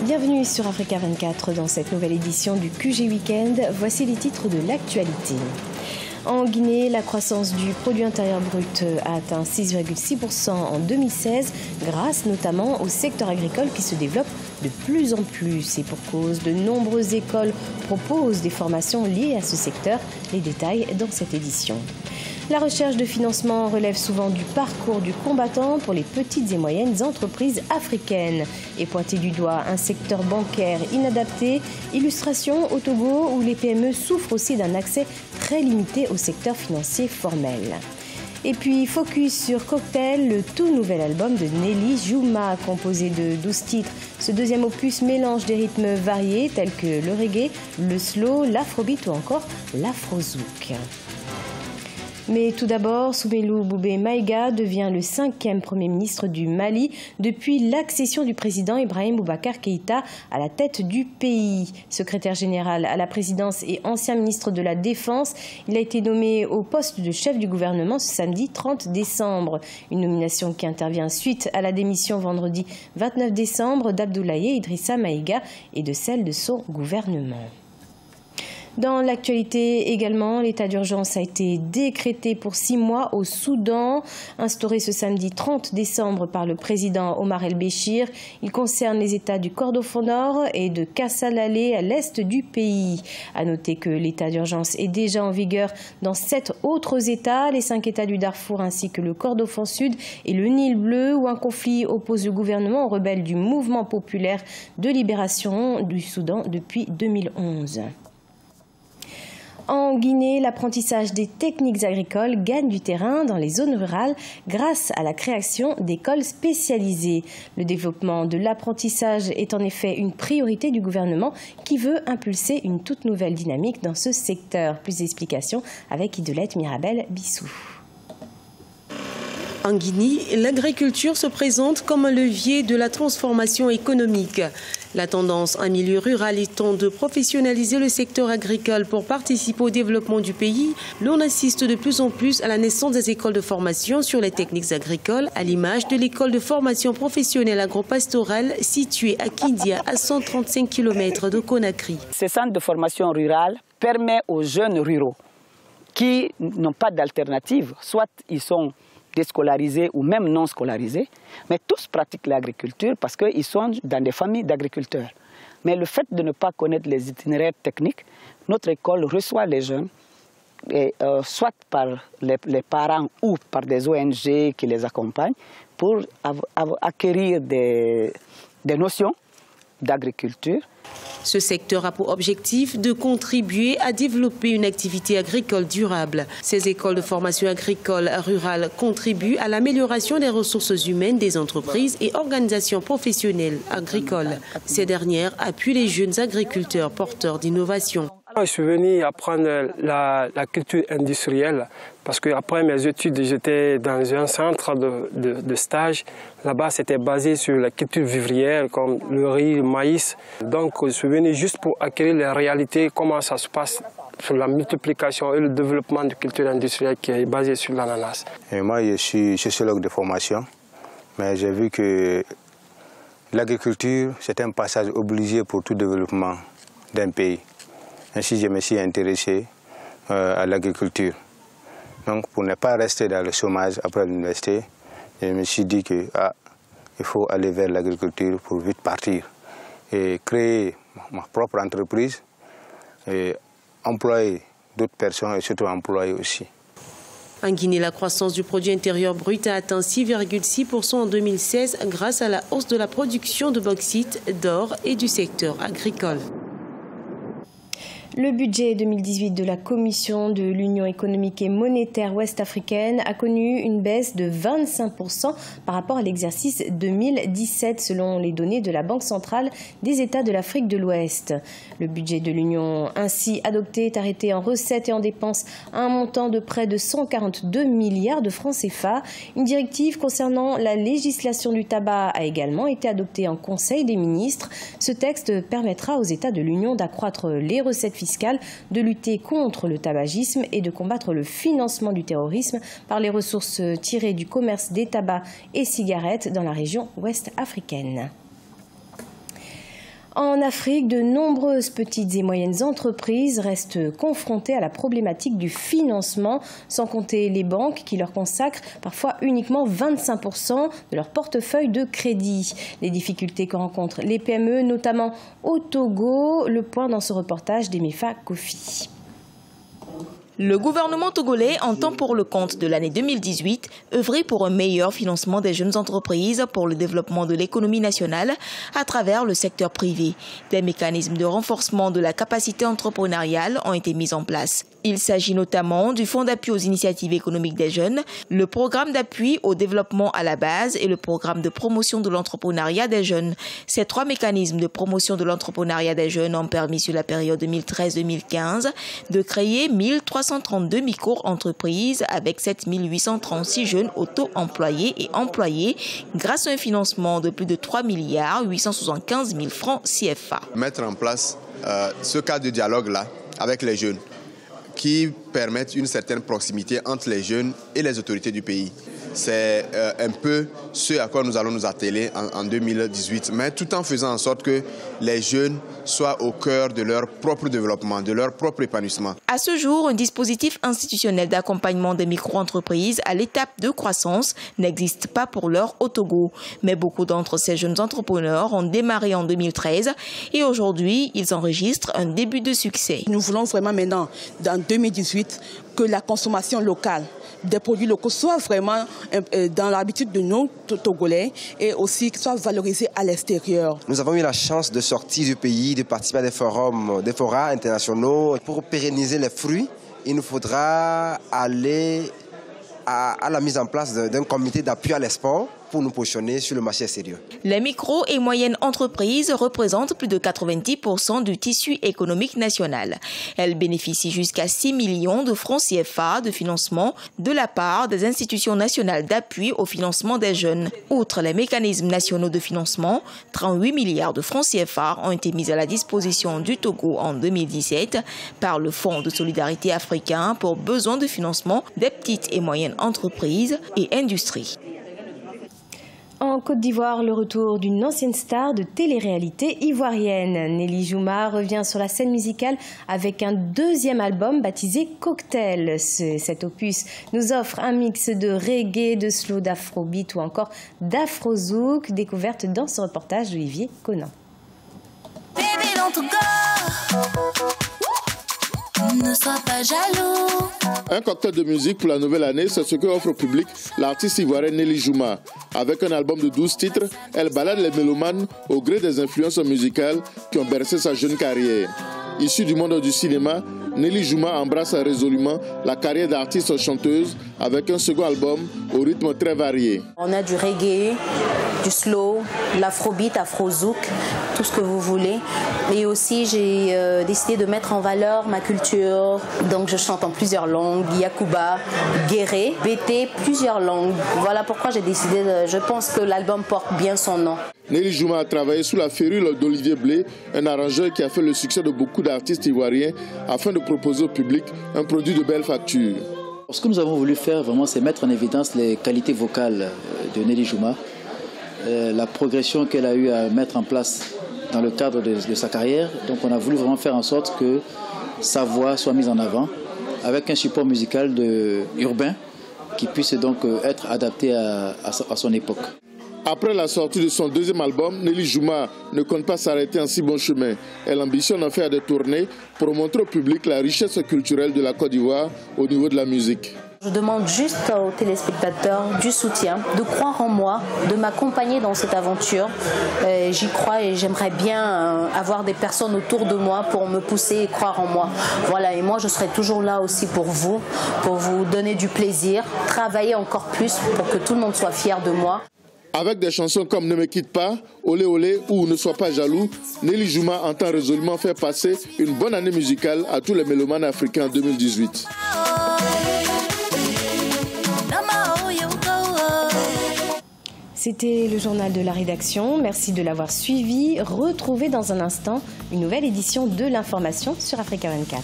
Bienvenue sur Africa 24 dans cette nouvelle édition du QG Weekend. Voici les titres de l'actualité. En Guinée, la croissance du produit intérieur brut a atteint 6,6% en 2016, grâce notamment au secteur agricole qui se développe de plus en plus. Et pour cause, de nombreuses écoles proposent des formations liées à ce secteur. Les détails dans cette édition. La recherche de financement relève souvent du parcours du combattant pour les petites et moyennes entreprises africaines. Et pointé du doigt un secteur bancaire inadapté, illustration au Togo où les PME souffrent aussi d'un accès très limité au secteur financier formel. Et puis focus sur Cocktail, le tout nouvel album de Nelly Jouma, composé de 12 titres. Ce deuxième opus mélange des rythmes variés tels que le reggae, le slow, l'afrobeat ou encore l'afrozouk. Mais tout d'abord, Soumeylou Boubé Maïga devient le 5e Premier ministre du Mali depuis l'accession du président Ibrahim Boubacar Keïta à la tête du pays. Secrétaire général à la présidence et ancien ministre de la Défense, il a été nommé au poste de chef du gouvernement ce samedi 30 décembre. Une nomination qui intervient suite à la démission vendredi 29 décembre d'Abdoulaye Idrissa Maïga et de celle de son gouvernement. Dans l'actualité également, l'état d'urgence a été décrété pour 6 mois au Soudan, instauré ce samedi 30 décembre par le président Omar el-Béchir. Il concerne les États du Kordofan Nord et de Kassalalé à l'est du pays. À noter que l'état d'urgence est déjà en vigueur dans 7 autres États, les 5 États du Darfour ainsi que le Kordofan Sud et le Nil Bleu, où un conflit oppose le gouvernement aux rebelles du mouvement populaire de libération du Soudan depuis 2011. En Guinée, l'apprentissage des techniques agricoles gagne du terrain dans les zones rurales grâce à la création d'écoles spécialisées. Le développement de l'apprentissage est en effet une priorité du gouvernement qui veut impulser une toute nouvelle dynamique dans ce secteur. Plus d'explications avec Idolette Mirabel Bissou. En Guinée, l'agriculture se présente comme un levier de la transformation économique. La tendance en milieu rural étant de professionnaliser le secteur agricole pour participer au développement du pays, l'on assiste de plus en plus à la naissance des écoles de formation sur les techniques agricoles, à l'image de l'école de formation professionnelle agropastorale située à Kindia, à 135 km de Conakry. Ce centre de formation rurale permet aux jeunes ruraux qui n'ont pas d'alternative, soit ils sont déscolarisés ou même non scolarisés, mais tous pratiquent l'agriculture parce qu'ils sont dans des familles d'agriculteurs. Mais le fait de ne pas connaître les itinéraires techniques, notre école reçoit les jeunes, soit par les parents ou par des ONG qui les accompagnent, pour acquérir des notions d'agriculture. Ce secteur a pour objectif de contribuer à développer une activité agricole durable. Ces écoles de formation agricole rurale contribuent à l'amélioration des ressources humaines des entreprises et organisations professionnelles agricoles. Ces dernières appuient les jeunes agriculteurs porteurs d'innovation. Je suis venu apprendre la culture industrielle parce qu'après mes études, j'étais dans un centre de stage. Là-bas, c'était basé sur la culture vivrière comme le riz, le maïs. Donc, je suis venu juste pour acquérir la réalité, comment ça se passe sur la multiplication et le développement de culture industrielle qui est basée sur l'ananas. Moi, je suis sociologue de formation, mais j'ai vu que l'agriculture, c'est un passage obligé pour tout développement d'un pays. Ainsi, je me suis intéressé à l'agriculture. Donc, pour ne pas rester dans le chômage après l'université, je me suis dit qu'il faut aller vers l'agriculture pour vite partir et créer ma propre entreprise et employer d'autres personnes et surtout employer aussi. En Guinée, la croissance du produit intérieur brut a atteint 6,6% en 2016 grâce à la hausse de la production de bauxite, d'or et du secteur agricole. Le budget 2018 de la Commission de l'Union économique et monétaire ouest-africaine a connu une baisse de 25% par rapport à l'exercice 2017 selon les données de la Banque centrale des États de l'Afrique de l'Ouest. Le budget de l'Union ainsi adopté est arrêté en recettes et en dépenses à un montant de près de 142 milliards de francs CFA. Une directive concernant la législation du tabac a également été adoptée en Conseil des ministres. Ce texte permettra aux États de l'Union d'accroître les recettes fiscales, de lutter contre le tabagisme et de combattre le financement du terrorisme par les ressources tirées du commerce des tabacs et cigarettes dans la région ouest africaine. En Afrique, de nombreuses petites et moyennes entreprises restent confrontées à la problématique du financement, sans compter les banques qui leur consacrent parfois uniquement 25% de leur portefeuille de crédit. Les difficultés que rencontrent les PME, notamment au Togo, le point dans ce reportage d'Emefa Kofi. Le gouvernement togolais entend pour le compte de l'année 2018 œuvrer pour un meilleur financement des jeunes entreprises pour le développement de l'économie nationale à travers le secteur privé. Des mécanismes de renforcement de la capacité entrepreneuriale ont été mis en place. Il s'agit notamment du Fonds d'appui aux initiatives économiques des jeunes, le programme d'appui au développement à la base et le programme de promotion de l'entrepreneuriat des jeunes. Ces trois mécanismes de promotion de l'entrepreneuriat des jeunes ont permis sur la période 2013-2015 de créer 1332 micro-entreprises avec 7836 jeunes auto-employés et employés grâce à un financement de plus de 3 875 000 francs CFA. Mettre en place ce cadre de dialogue-là avec les jeunes qui permettent une certaine proximité entre les jeunes et les autorités du pays. C'est un peu ce à quoi nous allons nous atteler en 2018, mais tout en faisant en sorte que les jeunes soient au cœur de leur propre développement, de leur propre épanouissement. À ce jour, un dispositif institutionnel d'accompagnement des micro-entreprises à l'étape de croissance n'existe pas pour l'heure au Togo. Mais beaucoup d'entre ces jeunes entrepreneurs ont démarré en 2013 et aujourd'hui, ils enregistrent un début de succès. Nous voulons vraiment maintenant, dans 2018, que la consommation locale des produits locaux soit vraiment dans l'habitude de nos Togolais et aussi soit valorisée à l'extérieur. Nous avons eu la chance de sortir du pays, de participer à des forats internationaux. Pour pérenniser les fruits, il nous faudra aller à la mise en place d'un comité d'appui à l'export pour nous positionner sur le marché extérieur. Les micro et moyennes entreprises représentent plus de 90% du tissu économique national. Elles bénéficient jusqu'à 6 millions de francs CFA de financement de la part des institutions nationales d'appui au financement des jeunes. Outre les mécanismes nationaux de financement, 38 milliards de francs CFA ont été mis à la disposition du Togo en 2017 par le Fonds de solidarité africain pour besoin de financement des petites et moyennes entreprises et industries. En Côte d'Ivoire, le retour d'une ancienne star de télé-réalité ivoirienne. Nelly Jouma revient sur la scène musicale avec un deuxième album baptisé Cocktail. Cet opus nous offre un mix de reggae, de slow, d'afrobeat ou encore d'afrozouk, découverte dans ce reportage d'Olivier Conan. Ne sois pas jaloux. Un cocktail de musique pour la nouvelle année, c'est ce que offre au public l'artiste ivoirienne Nelly Jouma. Avec un album de 12 titres, elle balade les mélomanes au gré des influences musicales qui ont bercé sa jeune carrière. Issue du monde du cinéma, Nelly Jouma embrasse résolument la carrière d'artiste chanteuse avec un second album au rythme très varié. On a du reggae, du slow, l'afrobeat, afrozouk, tout ce que vous voulez. Et aussi, j'ai décidé de mettre en valeur ma culture. Donc, je chante en plusieurs langues, Yakuba, Guéré, BT, plusieurs langues. Voilà pourquoi j'ai décidé, je pense que l'album porte bien son nom. Nelly Jouma a travaillé sous la férule d'Olivier Blé, un arrangeur qui a fait le succès de beaucoup d'artistes ivoiriens afin de proposer au public un produit de belle facture. Ce que nous avons voulu faire vraiment, c'est mettre en évidence les qualités vocales de Nelly Jouma, la progression qu'elle a eu à mettre en place dans le cadre de sa carrière. Donc on a voulu vraiment faire en sorte que sa voix soit mise en avant avec un support musical urbain qui puisse donc être adapté à son époque. Après la sortie de son deuxième album, Nelly Jouma ne compte pas s'arrêter en si bon chemin. Elle ambitionne de faire des tournées pour montrer au public la richesse culturelle de la Côte d'Ivoire au niveau de la musique. Je demande juste aux téléspectateurs du soutien, de croire en moi, de m'accompagner dans cette aventure. J'y crois et j'aimerais bien avoir des personnes autour de moi pour me pousser et croire en moi. Voilà, et moi je serai toujours là aussi pour vous donner du plaisir, travailler encore plus pour que tout le monde soit fier de moi. Avec des chansons comme Ne me quitte pas, Olé Olé ou Ne sois pas jaloux, Nelly Jouma entend résolument faire passer une bonne année musicale à tous les mélomanes africains en 2018. C'était le journal de la rédaction. Merci de l'avoir suivi. Retrouvez dans un instant une nouvelle édition de l'information sur Africa 24.